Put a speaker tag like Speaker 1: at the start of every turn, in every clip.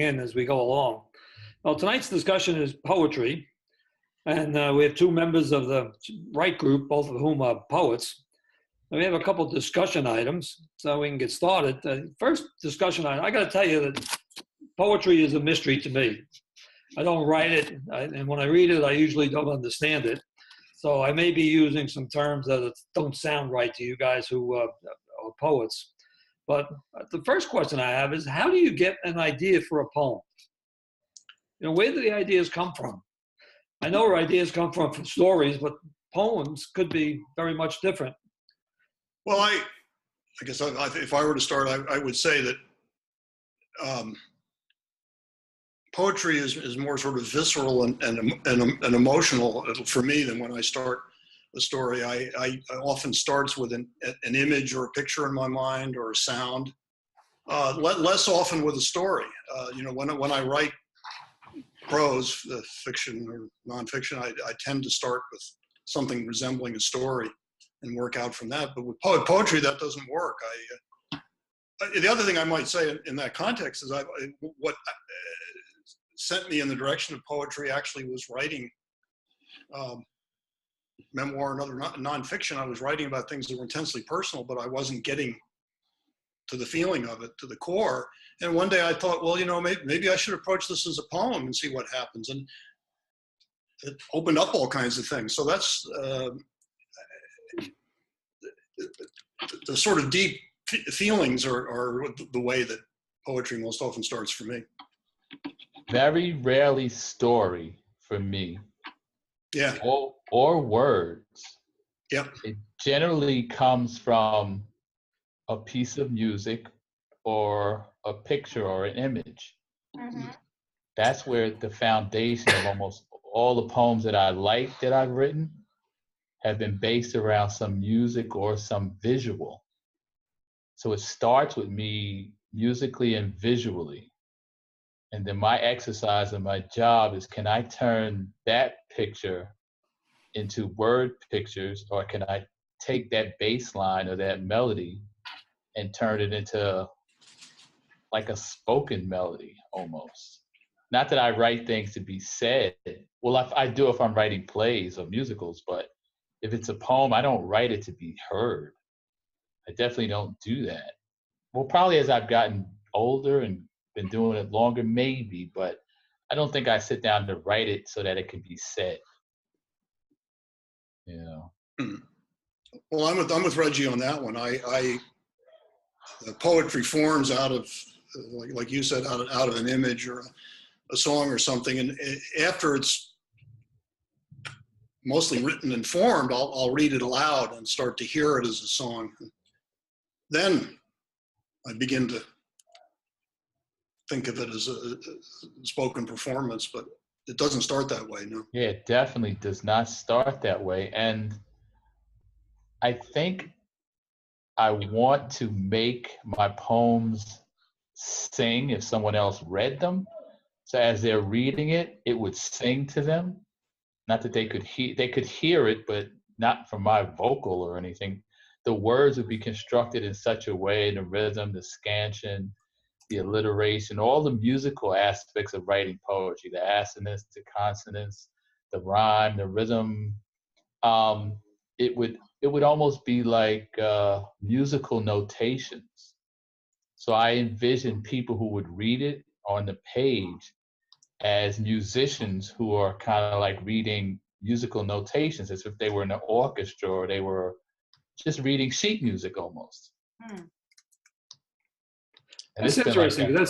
Speaker 1: in as we go along. Well, tonight's discussion is poetry, and we have two members of the right group, both of whom are poets. And we have a couple discussion items, so we can get started. First discussion item, I got to tell you that poetry is a mystery to me. I don't write it, and when I read it, I usually don't understand it. So I may be using some terms that don't sound right to you guys who are poets. But the first question I have is, how do you get an idea for a poem? You know, where do the ideas come from? I know where ideas come from stories, but poems could be very much different.
Speaker 2: Well, I guess if I were to start, I would say that poetry is more sort of visceral and emotional for me than when I start a story. I often starts with an image or a picture in my mind or a sound, less often with a story. When I write prose, fiction or nonfiction, I tend to start with something resembling a story and work out from that. But with poetry, that doesn't work. The other thing I might say in that context is what sent me in the direction of poetry actually was writing memoir and other nonfiction. I was writing about things that were intensely personal, but I wasn't getting to the feeling of it, to the core. And one day I thought, well, maybe I should approach this as a poem and see what happens. And it opened up all kinds of things. So that's the sort of deep feelings are the way that poetry most often starts for me.
Speaker 3: Very rarely story for me.
Speaker 2: Yeah.
Speaker 3: Or words.
Speaker 2: Yeah.
Speaker 3: It generally comes from a piece of music or a picture or an image. Mm-hmm. That's where the foundation of almost all the poems that I like that I've written have been based around some music or some visual. So it starts with me musically and visually. And then my exercise and my job is, can I turn that picture into word pictures, or can I take that bass line or that melody and turn it into like a spoken melody almost? Not that I write things to be said. Well, I do if I'm writing plays or musicals, but if it's a poem, I don't write it to be heard. I definitely don't do that. Well, probably as I've gotten older and been doing it longer, maybe, but I don't think I sit down to write it so that it can be said.
Speaker 2: Well, I'm with Reggie on that one. Poetry forms out of, like you said, out of an image or a song or something, and after it's mostly written and formed, I'll read it aloud and start to hear it as a song. Then I begin to think of it as a spoken performance, but it doesn't start that way, no.
Speaker 3: Yeah, it definitely does not start that way. And I think I want to make my poems sing if someone else read them. So as they're reading it, it would sing to them. Not that they could hear it, but not from my vocal or anything. The words would be constructed in such a way, the rhythm, the scansion, the alliteration, all the musical aspects of writing poetry, the assonance, the consonants, the rhyme, the rhythm. It would almost be like musical notations. So I envision people who would read it on the page as musicians who are kind of like reading musical notations as if they were in an orchestra or they were just reading sheet music almost.
Speaker 1: That's interesting. Like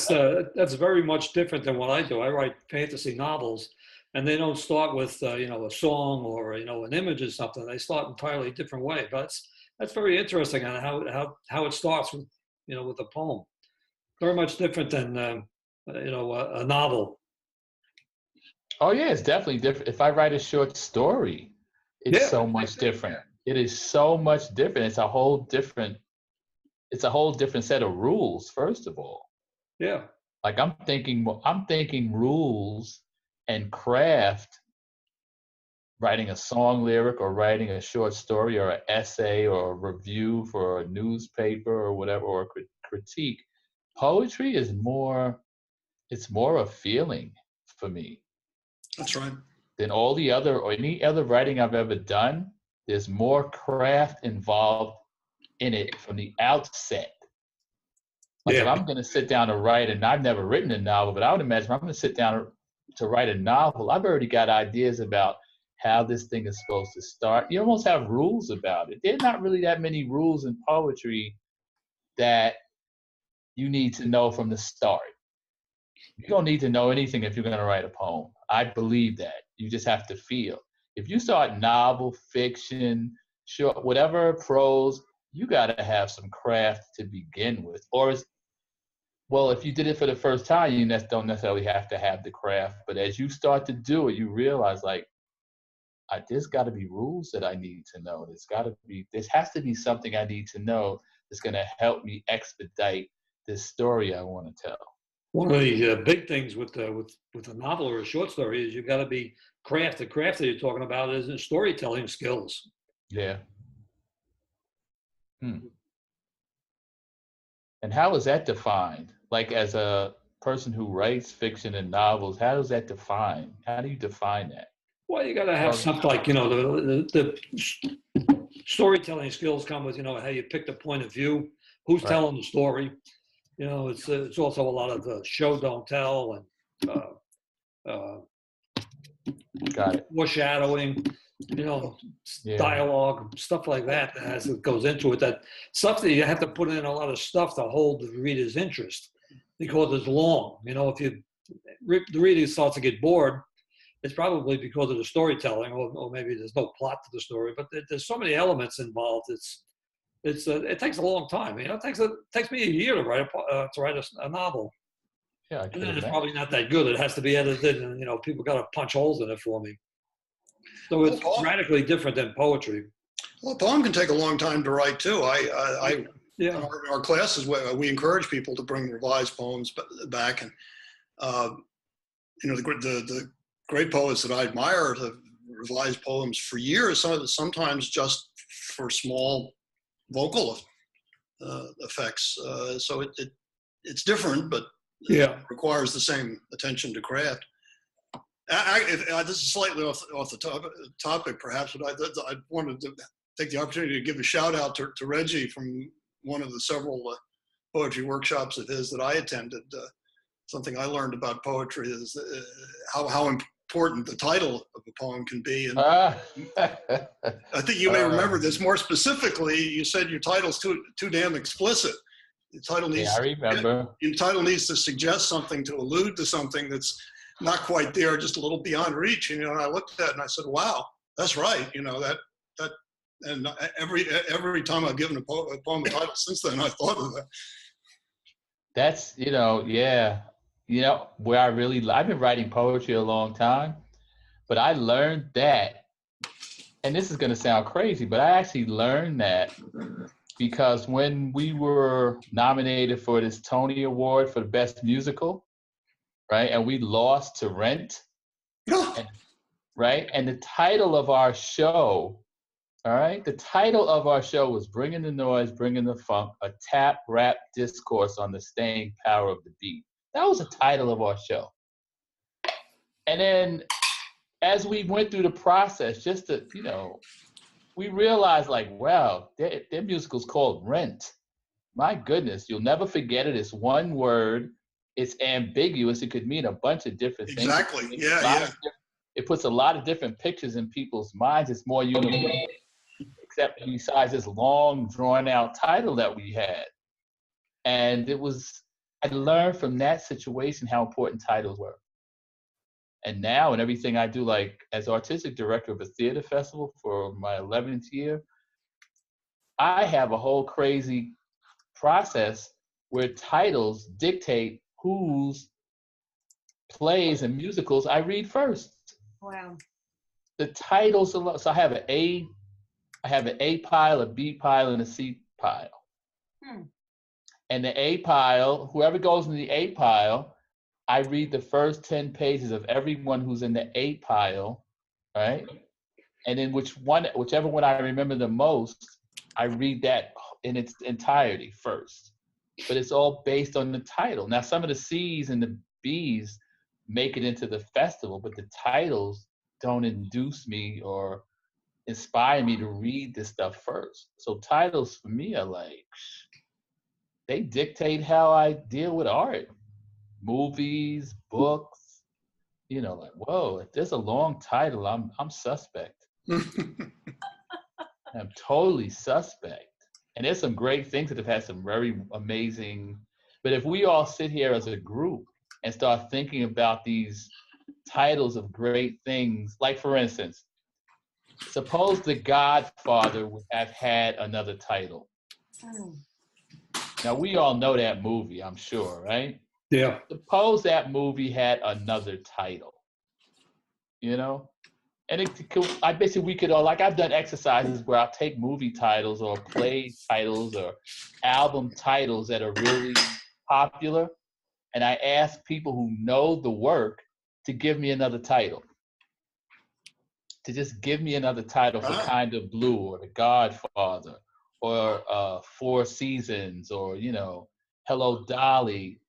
Speaker 1: that's very much different than what I do. I write fantasy novels, and they don't start with a song or an image or something. They start entirely different way. But that's very interesting on how it starts with with a poem. Very much different than a novel.
Speaker 3: Oh yeah, it's definitely different. If I write a short story, it's so much different. It is so much different. It's a whole different set of rules, first of all.
Speaker 1: Yeah.
Speaker 3: Like I'm thinking rules and craft, writing a song lyric or writing a short story or an essay or a review for a newspaper or whatever, or a critique. Poetry is more it's more a feeling for me
Speaker 2: That's right.
Speaker 3: than all the other or any other writing I've ever done. There's more craft involved in it from the outset. Like if
Speaker 1: Yeah.
Speaker 3: I'm going to sit down to write, and I've never written a novel, but I would imagine if I'm going to sit down to write a novel, I've already got ideas about how this thing is supposed to start. You almost have rules about it. There are not really that many rules in poetry that you need to know from the start. You don't need to know anything if you're going to write a poem. I believe that. You just have to feel. If you start novel, fiction, short, whatever, prose, you got to have some craft to begin with. Or well, if you did it for the first time, you don't necessarily have to have the craft. But as you start to do it, you realize like, there's got to be rules that I need to know. There has to be something I need to know that's going to help me expedite this story I want to tell.
Speaker 1: One of the big things with a novel or a short story is you've got to be craft. The craft that you're talking about is in storytelling skills.
Speaker 3: Yeah. And how is that defined? Like as a person who writes fiction and novels, how is that defined? How do you define that?
Speaker 1: Well, you got to have something like, the storytelling skills come with, how you pick the point of view, who's
Speaker 3: Right.
Speaker 1: telling the story. It's also a lot of show, don't tell, and
Speaker 3: Got it.
Speaker 1: foreshadowing, dialogue, stuff like that as it goes into it. That stuff that you have to put in a lot of stuff to hold the reader's interest because it's long. If the reader starts to get bored, it's probably because of the storytelling, or maybe there's no plot to the story. But there's so many elements involved. It takes a long time. It takes me a year to write a novel.
Speaker 3: Yeah, I
Speaker 1: And
Speaker 3: could
Speaker 1: then it's
Speaker 3: imagine.
Speaker 1: probably not that good. It has to be edited, and people got to punch holes in it for me. So it's radically different than poetry.
Speaker 2: Well, a poem can take a long time to write too.
Speaker 1: Yeah.
Speaker 2: In our classes, we encourage people to bring revised poems back, and the great poets that I admire have revised poems for years. Sometimes just for small vocal effects. So it's different, but
Speaker 1: Yeah.
Speaker 2: it requires the same attention to craft. This is slightly off the topic, perhaps, but I wanted to take the opportunity to give a shout out to Reggie from one of the several poetry workshops of his that I attended. Something I learned about poetry is how important the title of a poem can be. And I think you may remember this. More specifically, you said your title's too damn explicit. The title needs.
Speaker 3: Yeah, I remember.
Speaker 2: Your title needs to suggest something, to allude to something that's not quite there, just a little beyond reach. And I looked at it and I said, "Wow, that's right." That, and every time I've given a poem a title since then, I thought of that.
Speaker 3: That's yeah. Where I've been writing poetry a long time, but I learned that, and this is going to sound crazy, but I actually learned that because when we were nominated for this Tony Award for the Best Musical, right, and we lost to Rent, right, and the title of our show, all right, the title of our show was Bringing the Noise, Bringing the Funk, a tap rap discourse on the staying power of the beat. That was the title of our show. And then as we went through the process, just to, we realized like, wow, their musical's called Rent. My goodness, you'll never forget it. It's one word. It's ambiguous. It could mean a bunch of different things.
Speaker 2: Exactly. Yeah.
Speaker 3: It puts a lot of different pictures in people's minds. It's more universal, except besides this long, drawn-out title that we had. And I learned from that situation how important titles were. And now in everything I do, like as artistic director of a theater festival for my 11th year, I have a whole crazy process where titles dictate whose plays and musicals I read first.
Speaker 4: Wow.
Speaker 3: The titles alone. So I have an A pile, a B pile, and a C pile. And the A pile, whoever goes in the A pile, I read the first 10 pages of everyone who's in the A pile, right? And then whichever one I remember the most, I read that in its entirety first. But it's all based on the title. Now, some of the C's and the B's make it into the festival, but the titles don't induce me or inspire me to read this stuff first. So titles for me are like, they dictate how I deal with art, movies, books. You know, like, whoa, if there's a long title, I'm suspect. I'm totally suspect. And there's some great things that have had some very amazing, but if we all sit here as a group and start thinking about these titles of great things, like for instance, suppose The Godfather would have had another title. Now we all know that movie, I'm sure, right?
Speaker 1: Yeah.
Speaker 3: Suppose that movie had another title, you know? And I basically, we could all, like I've done exercises where I'll take movie titles or play titles or album titles that are really popular, and I ask people who know the work to give me another title. To just give me another title for Kind of Blue or The Godfather or Four Seasons or, you know, Hello Dolly.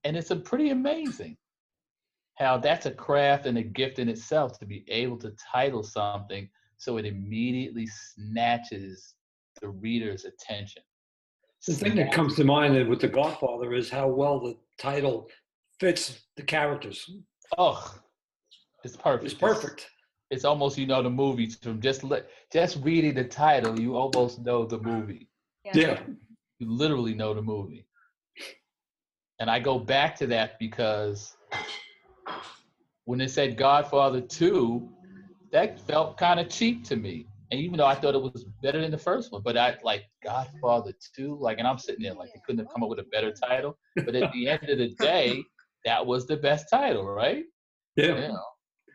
Speaker 3: And it's pretty amazing how that's a craft and a gift in itself to be able to title something so it immediately snatches the reader's attention.
Speaker 1: The thing that comes to mind with The Godfather is how well the title fits the characters.
Speaker 3: Oh, it's perfect.
Speaker 1: It's perfect.
Speaker 3: It's almost, you know, the movie from just reading the title, you almost know the movie.
Speaker 1: Yeah.
Speaker 3: You literally know the movie. And I go back to that because when it said Godfather 2, that felt kind of cheap to me. And even though I thought it was better than the first one, but I like Godfather 2, like, and I'm sitting there like they couldn't have come up with a better title. But at the end of the day, that was the best title, right?
Speaker 1: Yeah.
Speaker 3: You know,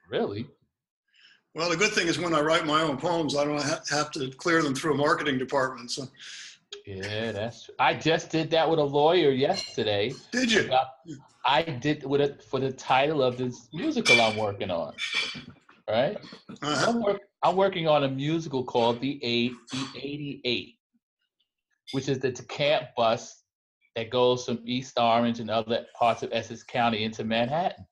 Speaker 3: really.
Speaker 2: Well, the good thing is when I write my own poems, I don't have to clear them through a marketing department. So.
Speaker 3: Yeah, that's true. I just did that with a lawyer yesterday.
Speaker 2: Did you?
Speaker 3: I did with it for the title of this musical I'm working on. Right? I'm working on a musical called The 88, which is the camp bus that goes from East Orange and other parts of Essex County into Manhattan.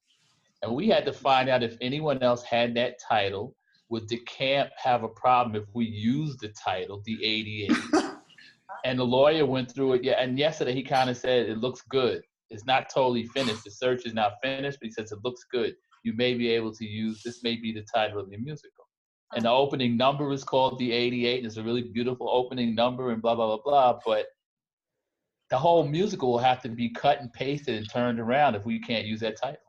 Speaker 3: And we had to find out if anyone else had that title. Would the camp have a problem if we used the title, The 88? And the lawyer went through it. Yeah, and yesterday he kind of said it looks good. It's not totally finished. The search is not finished, but he says it looks good. You may be able to use, this may be the title of your musical. And the opening number is called The 88. And it's a really beautiful opening number and blah, blah, blah, blah. But the whole musical will have to be cut and pasted and turned around if we can't use that title.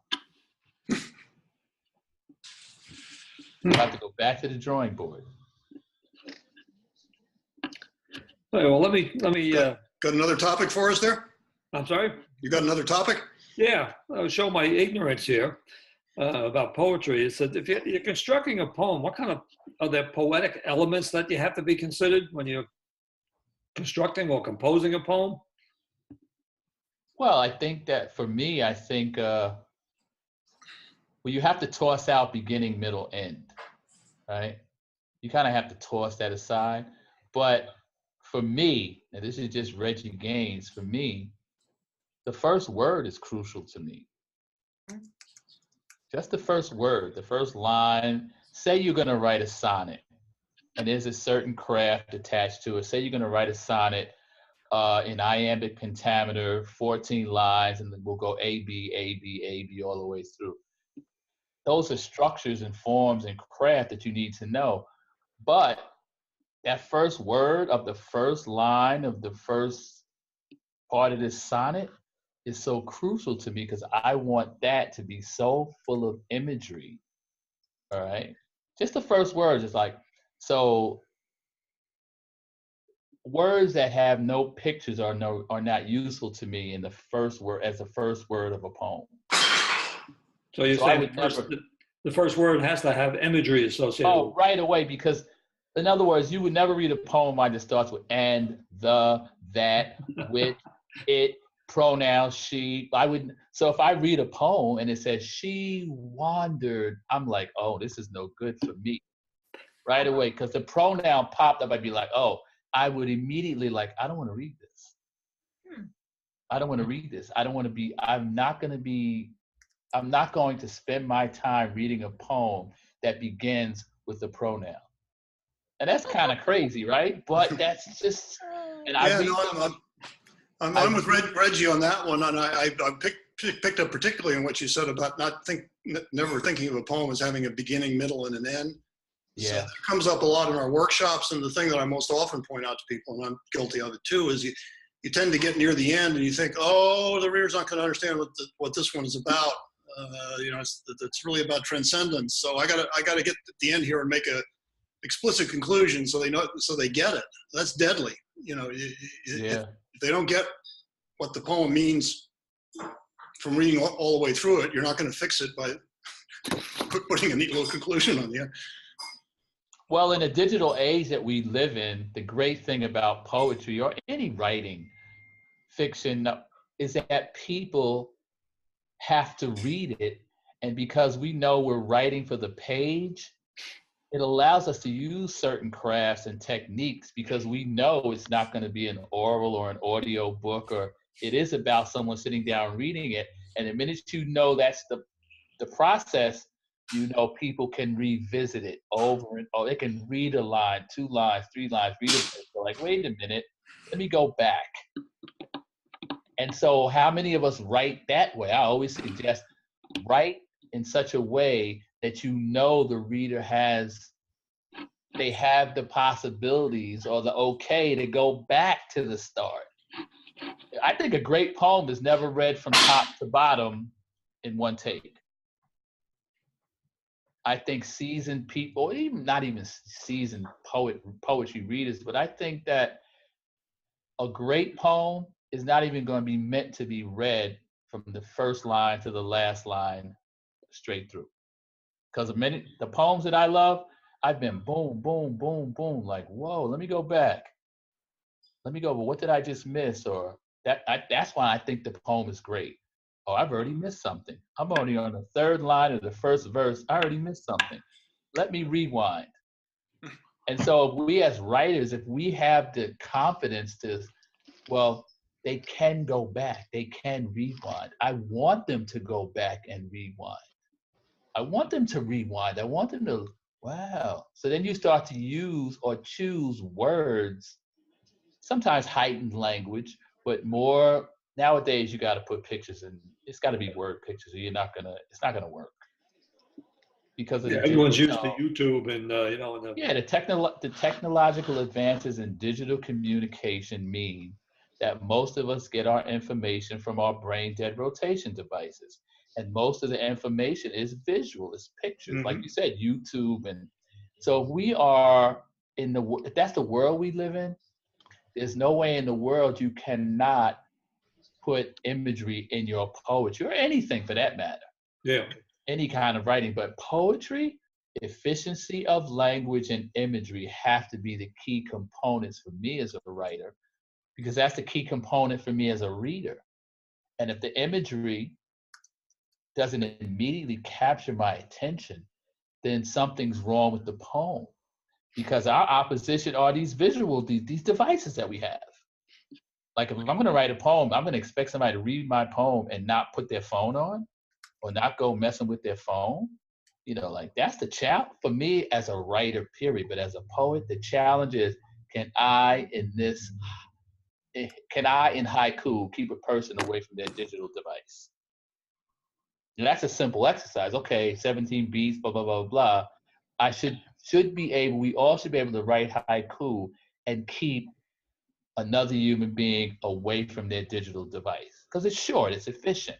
Speaker 3: We'll have to go back to the drawing board.
Speaker 1: All right, well, let me.
Speaker 2: Got another topic for us there?
Speaker 1: I'm sorry?
Speaker 2: You got another topic?
Speaker 1: Yeah, I'll show my ignorance here about poetry. It said if you're constructing a poem, what kind of, are there poetic elements that you have to be considered when you're constructing or composing a poem?
Speaker 3: Well, I think that for me, I think, well, you have to toss out beginning, middle, end, right? You kind of have to toss that aside. But for me, and this is just Reggie Gaines, for me, the first word is crucial to me. Just the first word, the first line. Say you're going to write a sonnet, and there's a certain craft attached to it. Say you're going to write a sonnet in iambic pentameter, 14 lines, and then we'll go A, B, A, B, A, B, all the way through. Those are structures and forms and craft that you need to know. But that first word of the first line of the first part of this sonnet is so crucial to me because I want that to be so full of imagery. All right. Just the first words is like, so words that have no pictures are not useful to me in the first word as the first word of a poem.
Speaker 1: So you're saying the first word has to have imagery associated with it.
Speaker 3: Oh, right away, because in other words, you would never read a poem that starts with and, the, that, with, it, pronoun, she. So if I read a poem and it says she wandered, I'm like, oh, this is no good for me. Right away, because the pronoun popped up, I'd be like, oh, I would immediately like, I don't want to read this. I don't want to read this. I'm not going to spend my time reading a poem that begins with a pronoun. And that's kind of crazy, right? But that's just, and I
Speaker 2: Yeah,
Speaker 3: read
Speaker 2: no,
Speaker 3: them.
Speaker 2: I'm with Reggie on that one, and I picked up particularly on what you said about never thinking of a poem as having a beginning, middle, and an end. So
Speaker 3: Yeah.
Speaker 2: that comes up a lot in our workshops, and the thing that I most often point out to people, and I'm guilty of it too, is you tend to get near the end and you think, oh, the reader's not going to understand what this one is about. It's really about transcendence. So I gotta get at the end here and make a explicit conclusion so they get it. That's deadly. If they don't get what the poem means from reading all the way through it, you're not going to fix it by putting a neat little conclusion on the end.
Speaker 3: Well, in the digital age that we live in, the great thing about poetry or any writing, fiction, is that people have to read it. And because we know we're writing for the page, it allows us to use certain crafts and techniques because we know it's not going to be an oral or an audio book, or it is about someone sitting down reading it. And the minute you know that's the process, people can revisit it over and over. They can read a line, 2 lines, 3 lines, read it. They're like, wait a minute, let me go back. And so how many of us write that way? I always suggest write in such a way that the reader they have the possibilities or the okay to go back to the start. I think a great poem is never read from top to bottom in one take. I think seasoned people, not even seasoned poetry readers, but I think that a great poem is not even going to be meant to be read from the first line to the last line straight through. Because the poems that I love, I've been boom, boom, boom, boom, like, whoa, let me go back. But what did I just miss? Or that's why I think the poem is great. Oh, I've already missed something. I'm only on the 3rd line of the 1st verse. I already missed something. Let me rewind. And so we as writers, if we have the confidence they can go back. They can rewind. I want them to go back and rewind. I want them to rewind. I want them to, wow. So then you start to use or choose words, sometimes heightened language, but more nowadays you got to put pictures in. It's got to be word pictures or it's not going to work. Because of
Speaker 1: everyone's used to YouTube and,
Speaker 3: the technological advances in digital communication mean that most of us get our information from our brain dead rotation devices. And most of the information is visual, it's pictures, like you said, YouTube. And so we are if that's the world we live in, there's no way in the world you cannot put imagery in your poetry or anything for that matter.
Speaker 1: Yeah.
Speaker 3: Any kind of writing, but poetry, efficiency of language and imagery have to be the key components for me as a writer, because that's the key component for me as a reader. And if the imagery doesn't immediately capture my attention, then something's wrong with the poem. Because our opposition are these these devices that we have. Like if I'm going to write a poem, I'm going to expect somebody to read my poem and not put their phone on or not go messing with their phone. That's the challenge for me as a writer, period. But as a poet, the challenge is, can I in haiku keep a person away from their digital device? And that's a simple exercise. Okay, 17 beats, blah, blah, blah, blah. We all should be able to write haiku and keep another human being away from their digital device. Because it's short, it's efficient.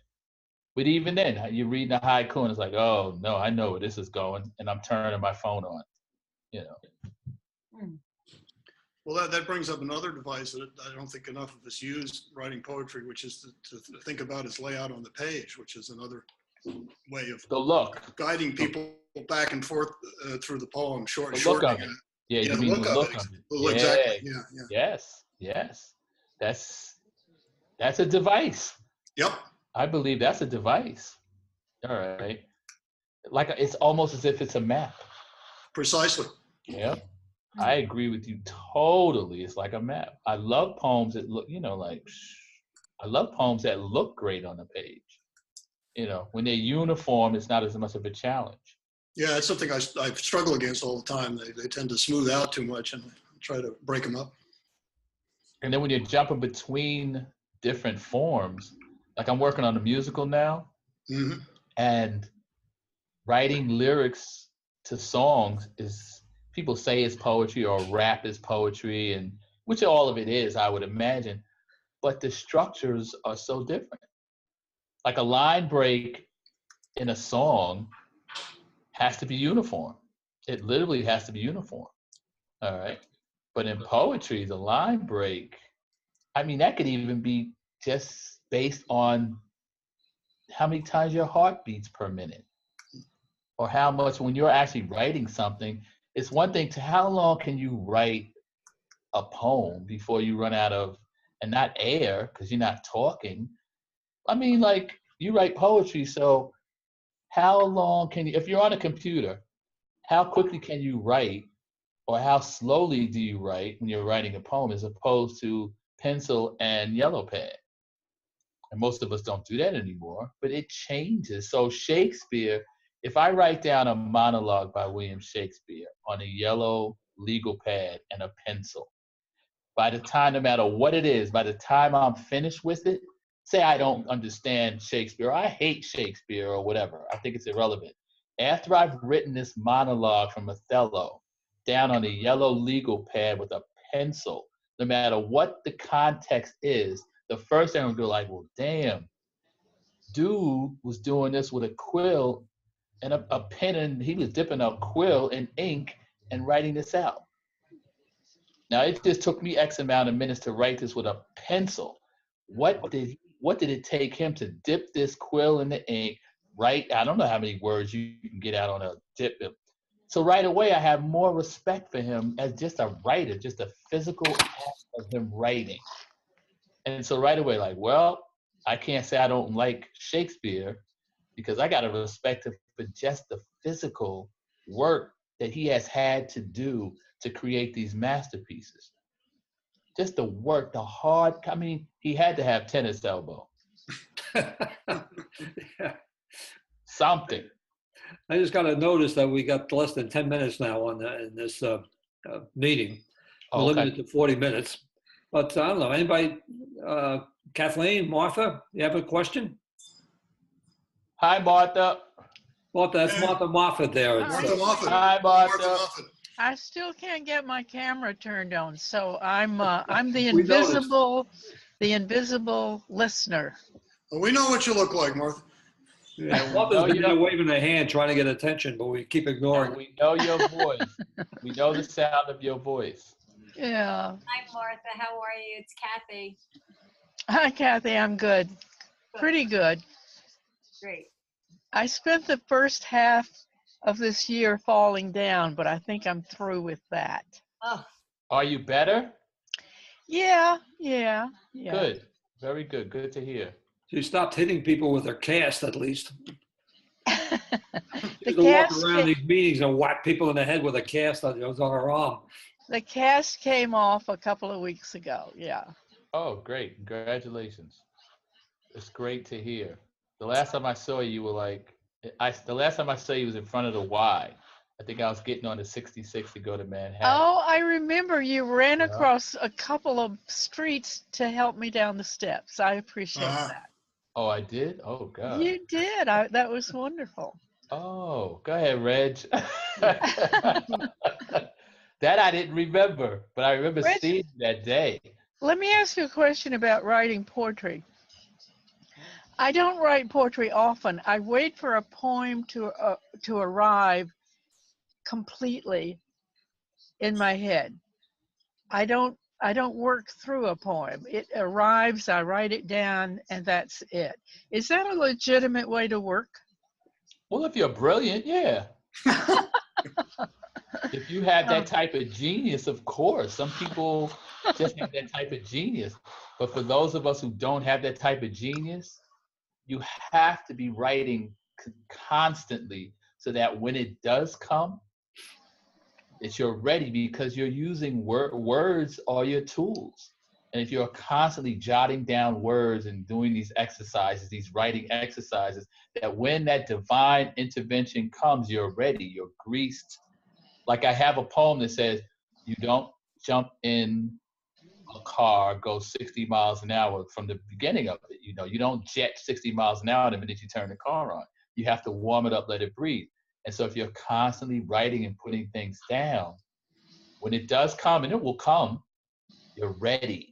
Speaker 3: But even then, you're reading a haiku and it's like, oh no, I know where this is going, and I'm turning my phone on.
Speaker 2: Well, that brings up another device that I don't think enough of us use writing poetry, which is to think about its layout on the page, which is another way of
Speaker 3: the look,
Speaker 2: guiding people back and forth through the poem.
Speaker 3: The look of it. Yeah, you mean the look of it.
Speaker 2: Well, exactly. Yeah.
Speaker 3: Yes. That's a device.
Speaker 2: Yep.
Speaker 3: I believe that's a device. All right. Like it's almost as if it's a map.
Speaker 2: Precisely.
Speaker 3: Yeah. I agree with you totally. It's like a map. I love poems that look, I love poems that look great on the page. You know, when they're uniform, it's not as much of a challenge.
Speaker 2: Yeah, it's something I struggle against all the time. They tend to smooth out too much, and I try to break them up.
Speaker 3: And then when you're jumping between different forms, like I'm working on a musical now,
Speaker 2: Mm-hmm.
Speaker 3: and writing lyrics to songs is, people say it's poetry or rap is poetry, and which all of it is, I would imagine, but the structures are so different. Like a line break in a song has to be uniform. It literally has to be uniform. All right. But in poetry, the line break, I mean, that could even be just based on how many times your heart beats per minute, or how much, when you're actually writing something, it's one thing to how long can you write a poem before you run out of, and not air, because you're not talking. I mean, like, you write poetry, so how long can you, if you're on a computer, how quickly can you write, or how slowly do you write when you're writing a poem, as opposed to pencil and yellow pad? And most of us don't do that anymore, but it changes. So Shakespeare, if I write down a monologue by William Shakespeare on a yellow legal pad and a pencil, by the time, no matter what it is, by the time I'm finished with it, say I don't understand Shakespeare, or I hate Shakespeare or whatever, I think it's irrelevant. After I've written this monologue from Othello down on a yellow legal pad with a pencil, no matter what the context is, the first thing I'm gonna do, like, well, damn, dude was doing this with a quill and a pen, and he was dipping a quill in ink and writing this out. Now, it just took me X amount of minutes to write this with a pencil. What did it take him to dip this quill in the ink, write? I don't know how many words you can get out on a dip. So right away, I have more respect for him as just a writer, just a physical act of him writing. And so right away, like, well, I can't say I don't like Shakespeare, because I got to respect him for just the physical work that he has had to do to create these masterpieces. Just the work, the hard, I mean, he had to have tennis elbow.
Speaker 1: Yeah.
Speaker 3: Something.
Speaker 1: I just got to notice that we got less than 10 minutes now in this meeting. We're
Speaker 3: Oh, okay.
Speaker 1: limited to 40 minutes. But I don't know, anybody, Kathleen, Martha, you have a question?
Speaker 3: Hi, Martha.
Speaker 1: Martha, that's Martha Moffat there. It's,
Speaker 2: Martha Moffat.
Speaker 3: Hi,
Speaker 2: Martha
Speaker 3: Martha.
Speaker 2: Moffat.
Speaker 4: I still can't get my camera turned on, so I'm the
Speaker 1: We noticed.
Speaker 4: invisible listener.
Speaker 2: Well, we know what you look like, Martha.
Speaker 1: yeah,
Speaker 3: We
Speaker 1: Martha's
Speaker 3: know
Speaker 1: been
Speaker 3: you
Speaker 1: there
Speaker 3: don't-
Speaker 1: waving her hand, trying to get attention, but we keep ignoring
Speaker 3: And
Speaker 1: it.
Speaker 3: we know your voice. We know the sound of your voice.
Speaker 4: Yeah.
Speaker 5: Hi, Martha. How are you? It's Kathy.
Speaker 4: Hi, Kathy. I'm good. Pretty good.
Speaker 5: Great.
Speaker 4: I spent the first half of this year falling down, but I think I'm through with that.
Speaker 5: Oh,
Speaker 3: Are you better?
Speaker 4: Yeah.
Speaker 3: Good. Very good. Good to hear.
Speaker 1: She stopped hitting people with her cast, at least. She
Speaker 4: The
Speaker 1: used to walk
Speaker 4: cast
Speaker 1: around these meetings and whack people in the head with a cast that was on her arm.
Speaker 4: The cast came off a couple of weeks ago. Yeah.
Speaker 3: Oh, great. Congratulations. It's great to hear. The last time I saw you, you were like, the last time I saw you was in front of the Y. I think I was getting on the 66 to go to Manhattan.
Speaker 4: Oh, I remember you ran
Speaker 3: Yeah.
Speaker 4: across a couple of streets to help me down the steps. I appreciate that.
Speaker 3: Oh, I did? Oh, God.
Speaker 4: You did. That was wonderful.
Speaker 3: Oh, go ahead, Reg. That I didn't remember, but I remember
Speaker 4: Reg,
Speaker 3: seeing you that day.
Speaker 4: let me ask you a question about writing poetry. I don't write poetry often. I wait for a poem to arrive completely in my head. I don't work through a poem. It arrives, I write it down, and that's it. Is that a legitimate way to work?
Speaker 3: Well, if you're brilliant, yeah. If you have that type of genius, of course. Some people just have that type of genius. But for those of us who don't have that type of genius, you have to be writing constantly so that when it does come, that you're ready, because you're using words are your tools. And if you're constantly jotting down words and doing these exercises, these writing exercises, that when that divine intervention comes, you're ready, you're greased. Like I have a poem that says, you don't jump in a car, go 60 miles an hour from the beginning of it. You don't jet 60 miles an hour the minute you turn the car on. You have to warm it up, let it breathe. And so if you're constantly writing and putting things down, when it does come, and it will come, you're ready.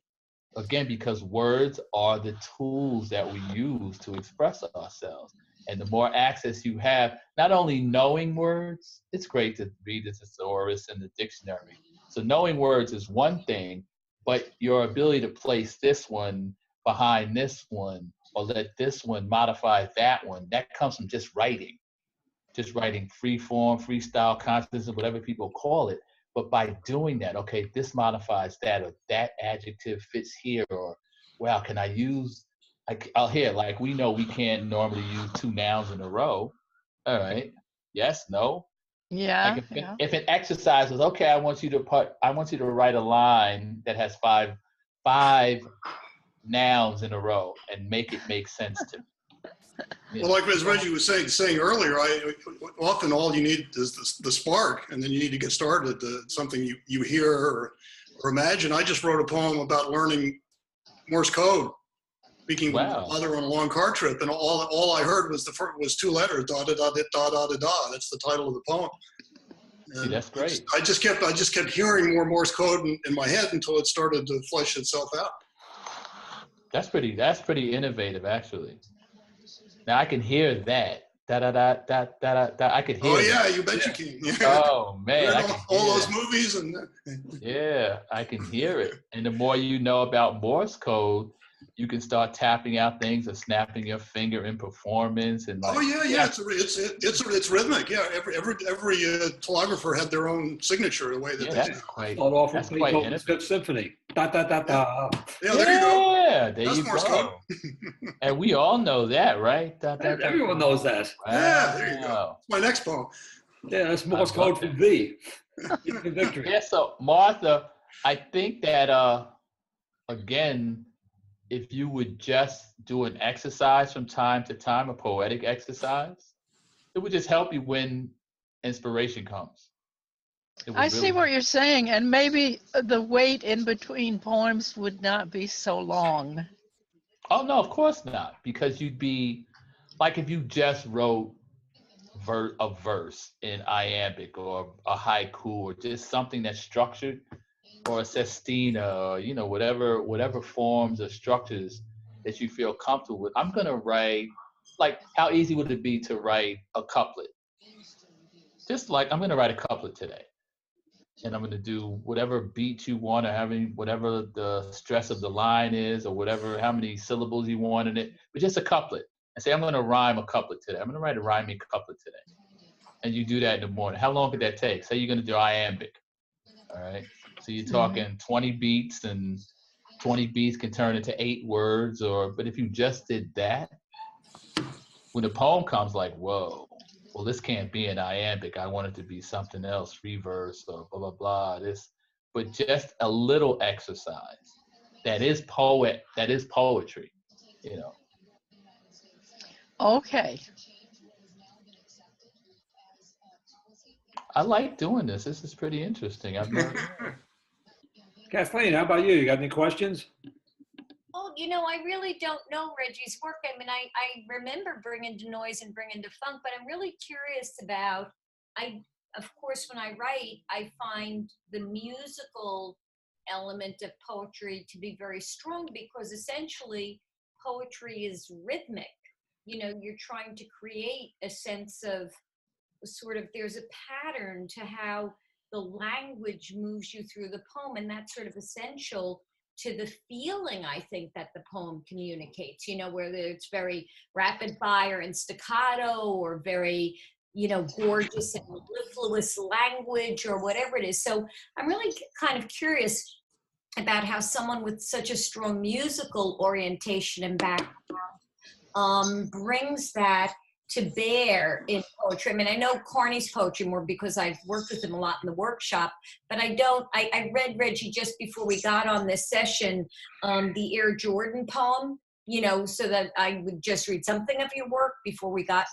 Speaker 3: Again, because words are the tools that we use to express ourselves. And the more access you have, not only knowing words, it's great to read the thesaurus and the dictionary. So knowing words is one thing, but your ability to place this one behind this one, or let this one modify that one, that comes from just writing free form, freestyle, consciousness, whatever people call it. But by doing that, okay, this modifies that, or that adjective fits here, or wow, can I use, I'll hear, like we know we can't normally use two nouns in a row. All right, yes, no.
Speaker 4: Yeah.
Speaker 3: Like if an exercise was, okay, I want you to write a line that has five nouns in a row and make it make sense to me.
Speaker 2: Well, like as Reggie was saying earlier, often all you need is the spark, and then you need to get started. Something you hear or imagine. I just wrote a poem about learning Morse code, speaking with my mother on a long car trip, and all I heard was two letters, da da da da da da da da. That's the title of the poem.
Speaker 3: See, that's great.
Speaker 2: I just kept hearing more Morse code in my head until it started to flesh itself out.
Speaker 3: That's pretty innovative, actually. Now I can hear that. Da da da da da da. I could hear.
Speaker 2: Oh yeah,
Speaker 3: that.
Speaker 2: you bet you can. Yeah.
Speaker 3: Oh man,
Speaker 2: all those movies and.
Speaker 3: Yeah, I can hear it. And the more you know about Morse code, you can start tapping out things or snapping your finger in performance and like.
Speaker 2: Oh yeah. It's rhythmic. Yeah, every telegrapher had their own signature, the way that they
Speaker 3: that's quite.
Speaker 1: Start off with
Speaker 3: That's quite
Speaker 1: Beethoven's Fifth Symphony. Da da da da.
Speaker 2: Yeah, there you go.
Speaker 3: Yeah, there
Speaker 2: That's
Speaker 3: you
Speaker 2: Morse
Speaker 3: go.
Speaker 2: code.
Speaker 3: And we all know that, right? Da, da, da,
Speaker 1: Everyone
Speaker 3: da.
Speaker 1: knows that.
Speaker 3: Wow.
Speaker 2: Yeah, there you go. It's my next poem.
Speaker 1: Yeah, that's Morse code for V. Victory.
Speaker 3: Yeah, so Martha, I think that again, if you would just do an exercise from time to time, a poetic exercise, it would just help you when inspiration comes.
Speaker 4: I see what you're saying, and maybe the wait in between poems would not be so long.
Speaker 3: Oh no, of course not, because you'd be like if you just wrote a verse in iambic or a haiku or just something that's structured, or a sestina, or whatever forms or structures that you feel comfortable with. I'm gonna write, like, how easy would it be to write a couplet? Just like I'm gonna write a couplet today, and I'm gonna do whatever beat you want, or whatever the stress of the line is, or whatever, how many syllables you want in it, but just a couplet. And say, I'm gonna rhyme a couplet today. I'm gonna write a rhyming couplet today. And you do that in the morning. How long could that take? Say you're gonna do iambic. All right. So you're talking 20 beats, and 20 beats can turn into 8 words, but if you just did that, when the poem comes, like, whoa, well, this can't be an iambic. I want it to be something else, reverse or blah, blah, blah. But just a little exercise. That is poetry,
Speaker 4: Okay.
Speaker 3: I like doing this. This is pretty interesting. I've never.
Speaker 1: Kathleen, how about you? You got any questions?
Speaker 5: Well, I really don't know Reggie's work. I mean, I remember Bringing to Noise and Bringing to Funk, but I'm really curious about, of course, when I write, I find the musical element of poetry to be very strong, because essentially poetry is rhythmic. You're trying to create a sense of there's a pattern to how the language moves you through the poem, and that's sort of essential to the feeling, I think, that the poem communicates, whether it's very rapid fire and staccato, or very, gorgeous and mellifluous language, or whatever it is. So I'm really kind of curious about how someone with such a strong musical orientation and background brings that to bear in poetry? I mean, I know Carney's poetry more because I've worked with him a lot in the workshop, but I read Reggie just before we got on this session, the Air Jordan poem, you know, so that I would just read something of your work before we got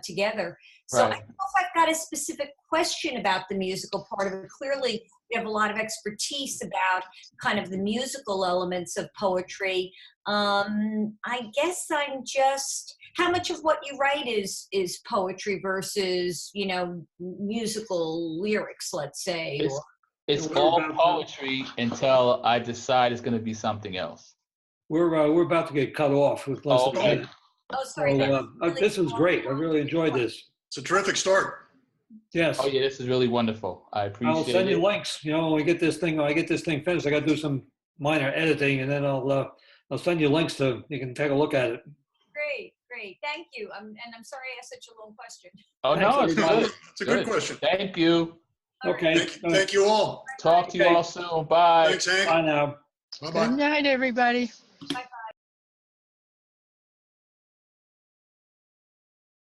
Speaker 5: together. So I
Speaker 3: Right.
Speaker 5: don't know if I've got a specific question about the musical part of it. Clearly, you have a lot of expertise about kind of the musical elements of poetry. I guess I'm just, how much of what you write is poetry versus, you know, musical lyrics, let's say?
Speaker 3: It's,
Speaker 5: Or,
Speaker 3: it's
Speaker 1: We're
Speaker 3: all
Speaker 1: about to-
Speaker 3: poetry until I decide it's going to be something else.
Speaker 1: We're about to get cut off with less than a
Speaker 3: Okay.
Speaker 1: minute.
Speaker 5: oh, sorry.
Speaker 1: So,
Speaker 5: that's really
Speaker 1: this was
Speaker 5: cool.
Speaker 1: great. I really enjoyed this.
Speaker 2: It's a terrific start.
Speaker 1: Yes.
Speaker 3: Oh yeah, this is really wonderful. I
Speaker 1: I'll
Speaker 3: appreciate
Speaker 1: send you
Speaker 3: it.
Speaker 1: links. You know, when we get this thing finished, I got to do some minor editing, and then I'll send you links to, you can take a look at it.
Speaker 5: Great. Thank you. And I'm sorry I asked such a long question.
Speaker 3: Oh
Speaker 1: Thanks,
Speaker 3: no, it's
Speaker 1: everybody.
Speaker 3: good.
Speaker 2: It's a good question.
Speaker 3: Thank you.
Speaker 5: All right.
Speaker 1: Okay.
Speaker 2: Thank you all.
Speaker 3: Talk to you
Speaker 1: Okay.
Speaker 3: all soon. Bye.
Speaker 2: Thanks, Hank.
Speaker 1: Bye now.
Speaker 2: Bye-bye.
Speaker 4: Good night, everybody.
Speaker 5: Bye-bye.